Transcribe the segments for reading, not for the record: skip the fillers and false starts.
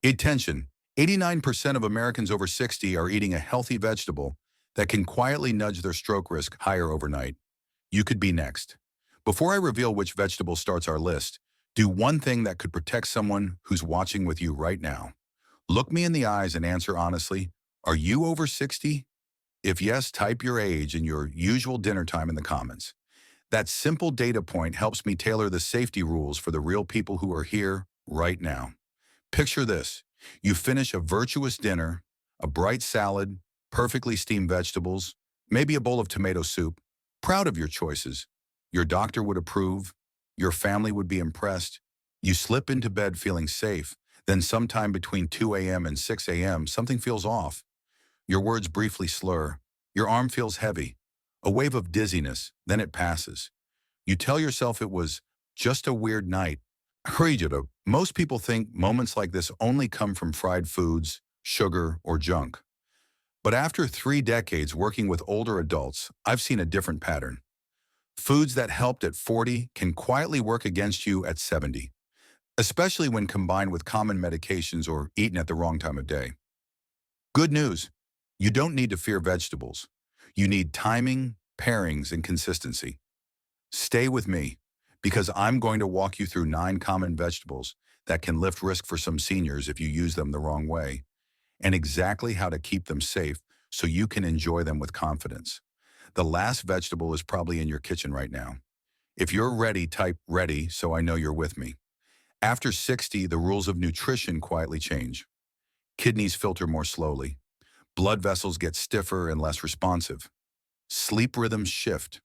Attention, 89% of Americans over 60 are eating a healthy vegetable that can quietly nudge their stroke risk higher overnight. You could be next. Before I reveal which vegetable starts our list, do one thing that could protect someone who's watching with you right now. Look me in the eyes and answer honestly, are you over 60? If yes, type your age and your usual dinner time in the comments. That simple data point helps me tailor the safety rules for the real people who are here right now. Picture this. You finish a virtuous dinner, a bright salad, perfectly steamed vegetables, maybe a bowl of tomato soup, proud of your choices. Your doctor would approve. Your family would be impressed. You slip into bed feeling safe. Then sometime between 2 a.m. and 6 a.m., something feels off. Your words briefly slur. Your arm feels heavy. A wave of dizziness, then it passes. You tell yourself it was just a weird night. Hurry, most people think moments like this only come from fried foods, sugar, or junk. But after 3 decades working with older adults, I've seen a different pattern. Foods that helped at 40 can quietly work against you at 70, especially when combined with common medications or eaten at the wrong time of day. Good news, you don't need to fear vegetables. You need timing, pairings, and consistency. Stay with me, because I'm going to walk you through 9 common vegetables that can lift risk for some seniors if you use them the wrong way, and exactly how to keep them safe so you can enjoy them with confidence. The last vegetable is probably in your kitchen right now. If you're ready, type ready so I know you're with me. After 60, the rules of nutrition quietly change. Kidneys filter more slowly. Blood vessels get stiffer and less responsive. Sleep rhythms shift.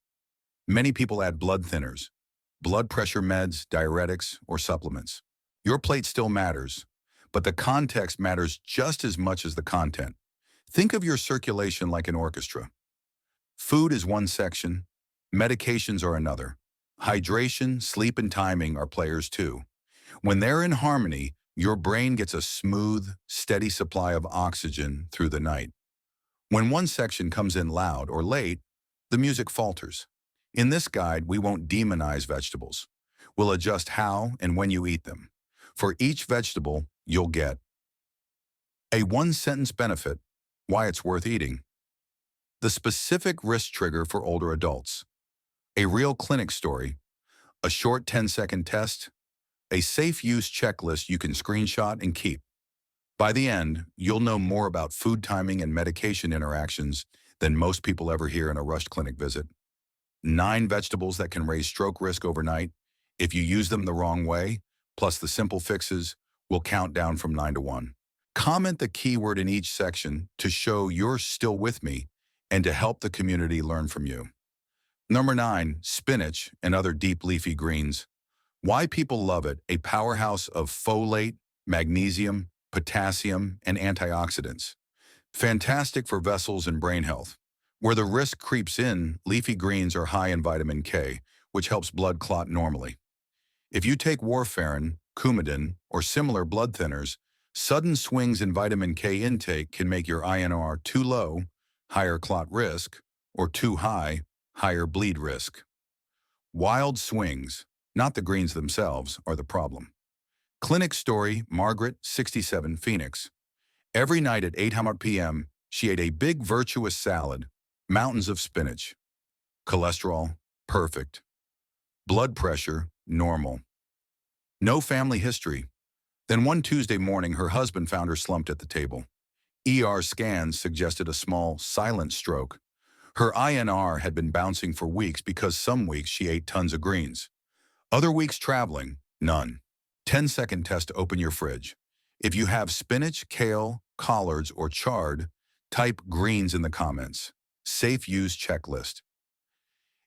Many people add blood thinners, blood pressure meds, diuretics, or supplements. Your plate still matters, but the context matters just as much as the content. Think of your circulation like an orchestra. Food is one section, medications are another. Hydration, sleep, and timing are players too. When they're in harmony, your brain gets a smooth, steady supply of oxygen through the night. When one section comes in loud or late, the music falters. In this guide, we won't demonize vegetables. We'll adjust how and when you eat them. For each vegetable, you'll get a one-sentence benefit, why it's worth eating, the specific risk trigger for older adults, a real clinic story, a short 10-second test, a safe use checklist you can screenshot and keep. By the end, you'll know more about food timing and medication interactions than most people ever hear in a rushed clinic visit. 9 vegetables that can raise stroke risk overnight. If you use them the wrong way, plus the simple fixes, will count down from 9 to 1. Comment the keyword in each section to show you're still with me and to help the community learn from you. Number 9, spinach and other deep leafy greens. Why people love it, a powerhouse of folate, magnesium, potassium, and antioxidants. Fantastic for vessels and brain health. Where the risk creeps in, leafy greens are high in vitamin K, which helps blood clot normally. If you take warfarin, Coumadin, or similar blood thinners, sudden swings in vitamin K intake can make your INR too low, higher clot risk, or too high, higher bleed risk. Wild swings, not the greens themselves, are the problem. Clinic story, Margaret, 67, Phoenix. Every night at 8 p.m., she ate a big virtuous salad, mountains of spinach. Cholesterol, perfect. Blood pressure, normal. No family history. Then one Tuesday morning, her husband found her slumped at the table. ER scans suggested a small, silent stroke. Her INR had been bouncing for weeks because some weeks she ate tons of greens. Other weeks traveling, none. 10-second test to open your fridge. If you have spinach, kale, collards, or chard, type greens in the comments. Safe use checklist.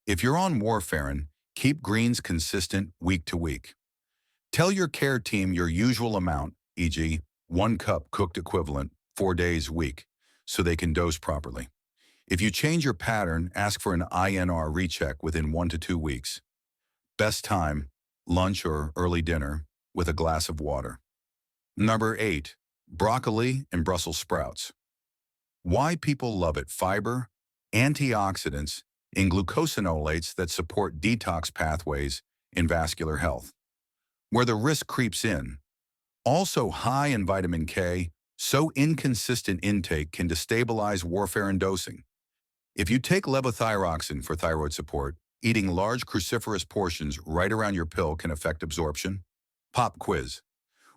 If you're on warfarin, keep greens consistent week to week. Tell your care team your usual amount, e.g., 1 cup cooked equivalent, 4 days a week, so they can dose properly. If you change your pattern, ask for an INR recheck within 1 to 2 weeks. Best time, lunch or early dinner, with a glass of water. Number 8, broccoli and Brussels sprouts. Why people love it, fiber, antioxidants, and glucosinolates that support detox pathways in vascular health. Where the risk creeps in, Also high in vitamin K, so inconsistent intake can destabilize warfarin dosing. If you take levothyroxine for thyroid support, eating large cruciferous portions right around your pill can affect absorption. Pop quiz.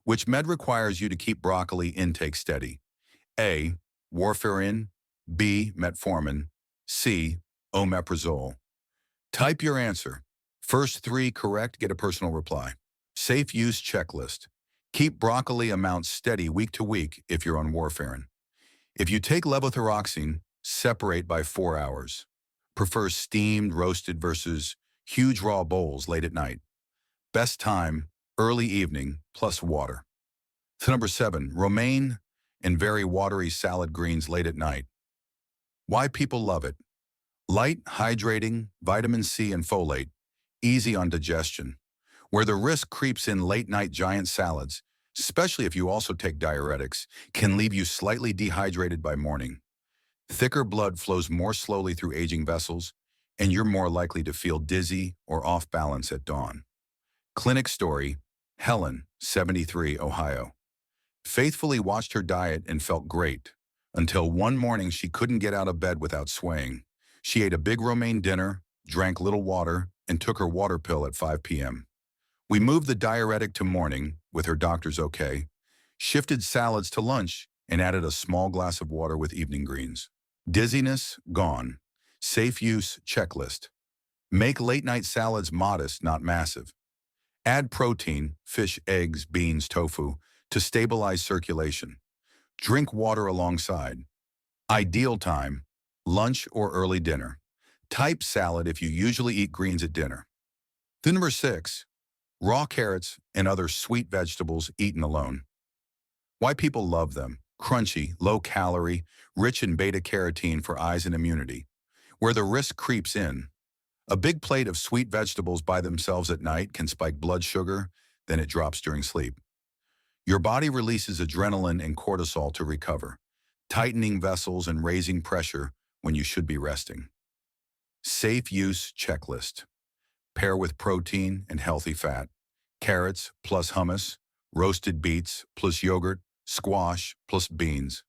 Which med requires you to keep broccoli intake steady? A. Warfarin. B. Metformin. C. Omeprazole. Type your answer. First three correct, get a personal reply. Safe use checklist. Keep broccoli amounts steady week to week if you're on warfarin. If you take levothyroxine, separate by 4 hours. Prefer steamed, roasted versus huge raw bowls late at night. Best time, early evening, plus water. Number 7, romaine and very watery salad greens late at night. Why people love it. Light, hydrating, vitamin C and folate, easy on digestion. Where the risk creeps in late-night giant salads, especially if you also take diuretics, can leave you slightly dehydrated by morning. Thicker blood flows more slowly through aging vessels, and you're more likely to feel dizzy or off balance at dawn. Clinic story, Helen, 73, Ohio. Faithfully watched her diet and felt great, until one morning she couldn't get out of bed without swaying. She ate a big romaine dinner, drank little water, and took her water pill at 5 p.m. We moved the diuretic to morning, with her doctor's okay, shifted salads to lunch, and added a small glass of water with evening greens. Dizziness, gone. Safe use checklist. Make late-night salads modest, not massive. Add protein, fish, eggs, beans, tofu, to stabilize circulation. Drink water alongside. Ideal time, lunch or early dinner. Type salad if you usually eat greens at dinner. Number 6, raw carrots and other sweet vegetables eaten alone. Why people love them. Crunchy, low-calorie, rich in beta-carotene for eyes and immunity. Where the risk creeps in. A big plate of sweet vegetables by themselves at night can spike blood sugar, then it drops during sleep. Your body releases adrenaline and cortisol to recover, tightening vessels and raising pressure when you should be resting. Safe use checklist. Pair with protein and healthy fat. Carrots plus hummus, roasted beets plus yogurt, squash plus beans.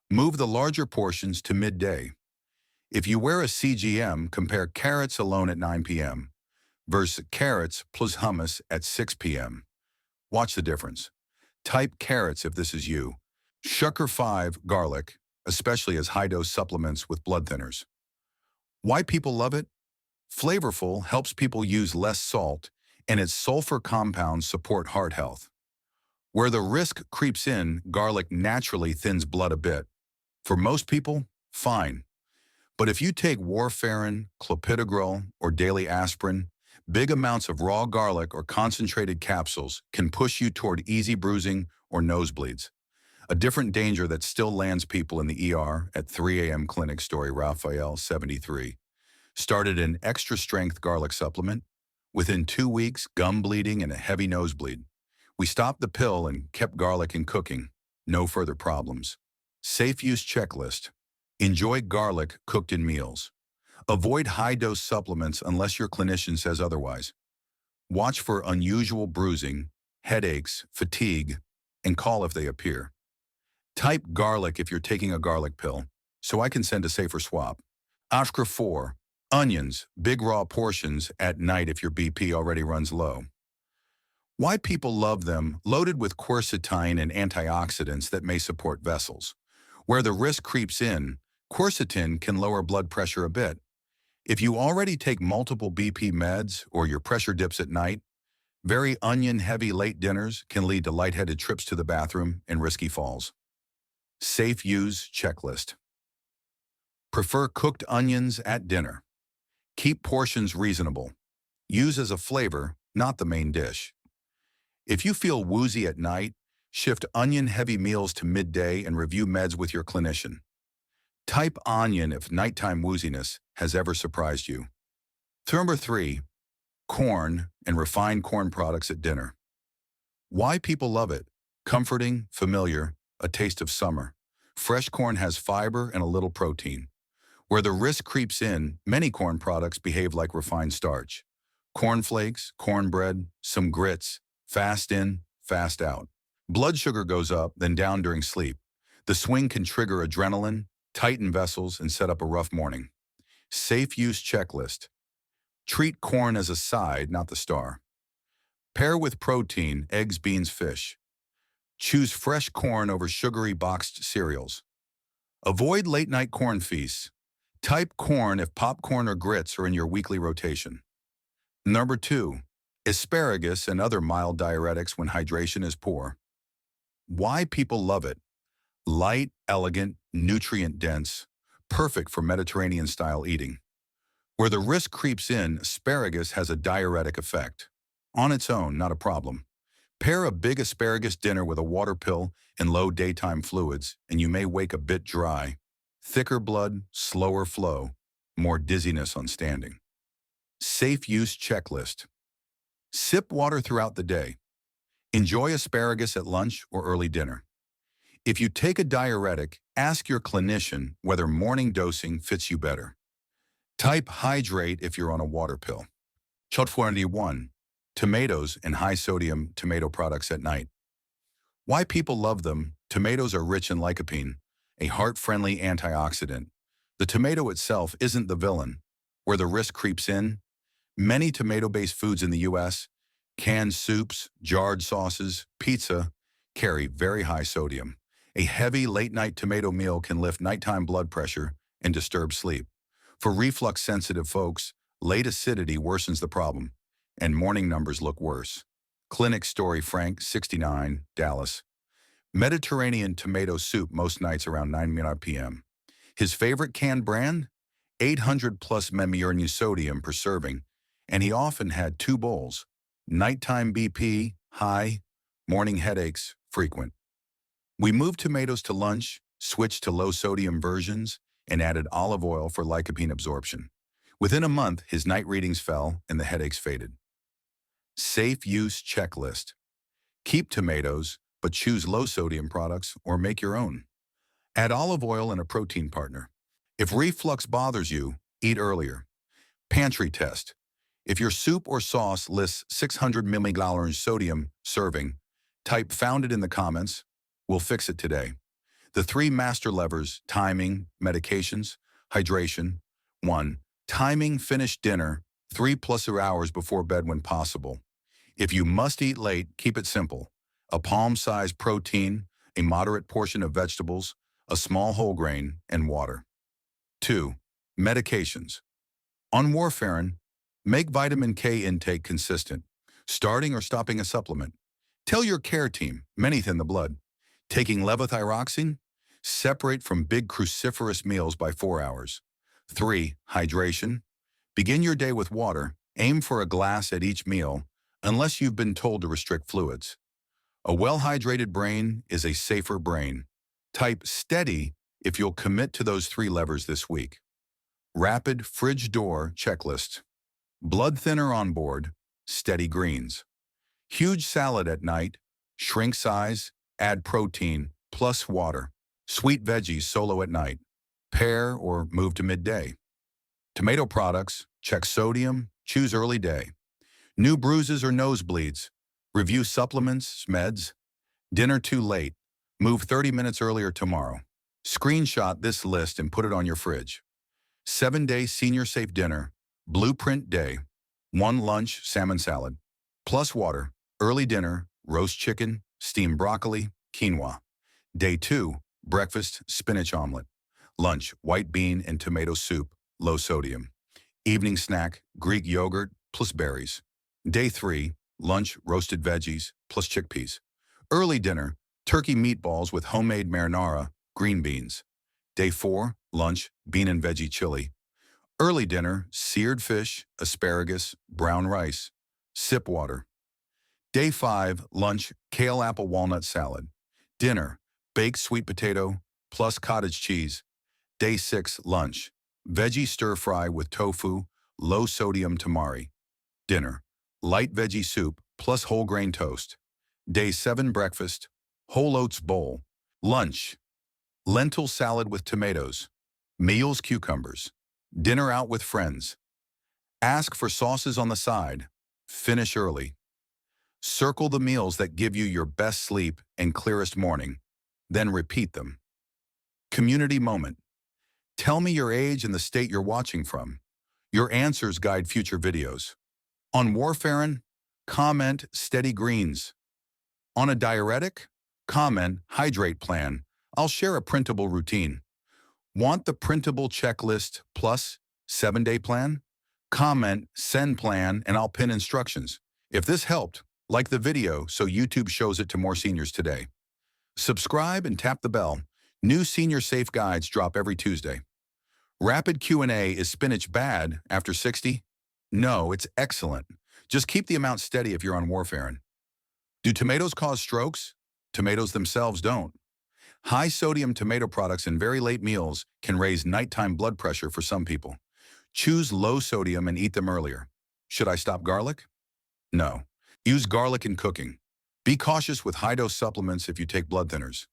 Move the larger portions to midday. If you wear a CGM, compare carrots alone at 9 p.m. versus carrots plus hummus at 6 p.m. Watch the difference. Type carrots if this is you. Sugar 5, garlic, especially as high-dose supplements with blood thinners. Why people love it? Flavorful, helps people use less salt, and its sulfur compounds support heart health. Where the risk creeps in, garlic naturally thins blood a bit. For most people, fine. But if you take warfarin, clopidogrel, or daily aspirin, big amounts of raw garlic or concentrated capsules can push you toward easy bruising or nosebleeds. A different danger that still lands people in the ER at 3 a.m. clinic story, Raphael, 73. Started an extra-strength garlic supplement. Within 2 weeks, gum bleeding and a heavy nosebleed. We stopped the pill and kept garlic in cooking. No further problems. Safe use checklist. Enjoy garlic cooked in meals. Avoid high-dose supplements unless your clinician says otherwise. Watch for unusual bruising, headaches, fatigue, and call if they appear. Type garlic if you're taking a garlic pill, so I can send a safer swap. Ashka 4. Onions, big raw portions at night if your BP already runs low. Why people love them, loaded with quercetin and antioxidants that may support vessels. Where the risk creeps in, quercetin can lower blood pressure a bit. If you already take multiple BP meds or your pressure dips at night, very onion-heavy late dinners can lead to lightheaded trips to the bathroom and risky falls. Safe use checklist. Prefer cooked onions at dinner. Keep portions reasonable. Use as a flavor, not the main dish. If you feel woozy at night, shift onion-heavy meals to midday and review meds with your clinician. Type onion if nighttime wooziness has ever surprised you. Number 3, corn and refined corn products at dinner. Why people love it? Comforting, familiar, a taste of summer. Fresh corn has fiber and a little protein. Where the risk creeps in, many corn products behave like refined starch. Cornflakes, cornbread, some grits, fast in, fast out. Blood sugar goes up, then down during sleep. The swing can trigger adrenaline, tighten vessels, and set up a rough morning. Safe use checklist. Treat corn as a side, not the star. Pair with protein, eggs, beans, fish. Choose fresh corn over sugary boxed cereals. Avoid late-night corn feasts. Type corn if popcorn or grits are in your weekly rotation. Number 2. Asparagus and other mild diuretics when hydration is poor. Why people love it. Light, elegant, nutrient-dense, perfect for Mediterranean-style eating. Where the risk creeps in, asparagus has a diuretic effect. On its own, not a problem. Pair a big asparagus dinner with a water pill and low daytime fluids, and you may wake a bit dry. Thicker blood, slower flow, more dizziness on standing. Safe use checklist. Sip water throughout the day. Enjoy asparagus at lunch or early dinner. If you take a diuretic, ask your clinician whether morning dosing fits you better. Type hydrate if you're on a water pill. Chot 41. Tomatoes and high-sodium tomato products at night. Why people love them. Tomatoes are rich in lycopene, a heart-friendly antioxidant. The tomato itself isn't the villain. Where the risk creeps in, many tomato-based foods in the U.S., canned soups, jarred sauces, pizza, carry very high sodium. A heavy late-night tomato meal can lift nighttime blood pressure and disturb sleep. For reflux-sensitive folks, late acidity worsens the problem, and morning numbers look worse. Clinic story Frank, 69, Dallas. Mediterranean tomato soup most nights around 9 p.m. His favorite canned brand? 800 plus mmHg sodium per serving, and he often had 2 bowls. Nighttime BP, high, morning headaches, frequent. We moved tomatoes to lunch, switched to low-sodium versions, and added olive oil for lycopene absorption. Within a month, his night readings fell and the headaches faded. Safe use checklist. Keep tomatoes, but choose low-sodium products or make your own. Add olive oil and a protein partner. If reflux bothers you, eat earlier. Pantry test. If your soup or sauce lists 600 mmHg sodium serving, type "found it" in the comments. We'll fix it today. The 3 master levers: timing, medications, hydration. 1. Timing, finish dinner 3+ hours before bed when possible. If you must eat late, keep it simple. A palm-sized protein, a moderate portion of vegetables, a small whole grain, and water. 2. Medications. On warfarin, make vitamin K intake consistent, starting or stopping a supplement. Tell your care team, many thin the blood. Taking levothyroxine, separate from big cruciferous meals by 4 hours. 3. Hydration. Begin your day with water, aim for a glass at each meal, unless you've been told to restrict fluids. A well-hydrated brain is a safer brain. Type steady if you'll commit to those 3 levers this week. Rapid fridge door checklist. Blood thinner on board, steady greens. Huge salad at night, shrink size, add protein, plus water. Sweet veggies solo at night. Pair or move to midday. Tomato products, check sodium, choose early day. New bruises or nosebleeds, review supplements, meds. Dinner too late, move 30 minutes earlier tomorrow. Screenshot this list and put it on your fridge. 7-day senior safe dinner, blueprint day. 1 lunch, salmon salad, plus water. Early dinner, roast chicken, steamed broccoli, quinoa. Day 2, breakfast, spinach omelet. Lunch, white bean and tomato soup, low sodium. Evening snack, Greek yogurt plus berries. Day 3, lunch, roasted veggies plus chickpeas. Early dinner, turkey meatballs with homemade marinara, green beans. Day 4, lunch, bean and veggie chili. Early dinner, seared fish, asparagus, brown rice. Sip water. Day 5, lunch, kale apple walnut salad. Dinner, baked sweet potato plus cottage cheese. Day 6, lunch, veggie stir-fry with tofu, low-sodium tamari. Dinner, light veggie soup plus whole grain toast. Day 7, breakfast, whole oats bowl. Lunch, lentil salad with tomatoes. Meals, cucumbers. Dinner out with friends. Ask for sauces on the side. Finish early. Circle the meals that give you your best sleep and clearest morning, then repeat them. Community moment. Tell me your age and the state you're watching from. Your answers guide future videos. On warfarin, comment steady greens. On a diuretic, comment hydrate plan. I'll share a printable routine. Want the printable checklist plus 7-day plan? Comment send plan and I'll pin instructions. If this helped, like the video so YouTube shows it to more seniors today. Subscribe and tap the bell. New senior safe guides drop every Tuesday. Rapid Q&A, is spinach bad after 60? No, it's excellent. Just keep the amount steady if you're on warfarin. Do tomatoes cause strokes? Tomatoes themselves don't. High sodium tomato products in very late meals can raise nighttime blood pressure for some people. Choose low sodium and eat them earlier. Should I stop garlic? No. Use garlic in cooking. Be cautious with high-dose supplements if you take blood thinners.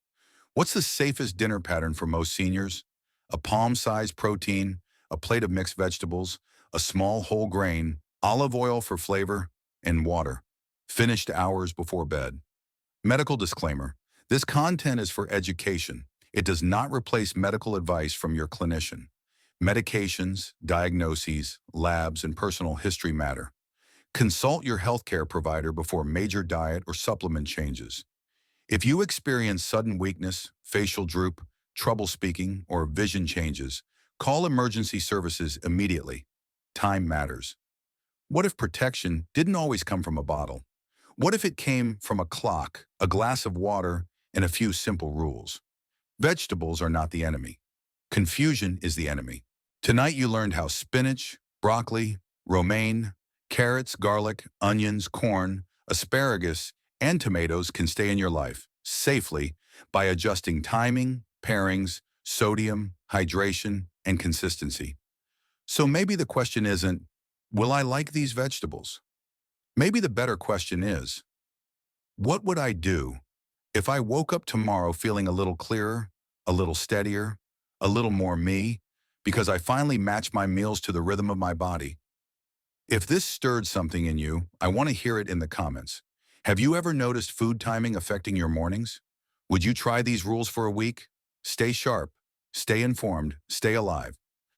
What's the safest dinner pattern for most seniors? A palm-sized protein, a plate of mixed vegetables, a small whole grain, olive oil for flavor, and water. Finished hours before bed. Medical disclaimer. This content is for education. It does not replace medical advice from your clinician. Medications, diagnoses, labs, and personal history matter. Consult your healthcare provider before major diet or supplement changes. If you experience sudden weakness, facial droop, trouble speaking, or vision changes, call emergency services immediately. Time matters. What if protection didn't always come from a bottle? What if it came from a clock, a glass of water, and a few simple rules? Vegetables are not the enemy. Confusion is the enemy. Tonight you learned how spinach, broccoli, romaine, carrots, garlic, onions, corn, asparagus, and tomatoes can stay in your life safely by adjusting timing, pairings, sodium, hydration, and consistency. So maybe the question isn't, will I like these vegetables? Maybe the better question is, what would I do if I woke up tomorrow feeling a little clearer, a little steadier, a little more me, because I finally matched my meals to the rhythm of my body? If this stirred something in you, I want to hear it in the comments. Have you ever noticed food timing affecting your mornings? Would you try these rules for a week? Stay sharp, stay informed, stay alive.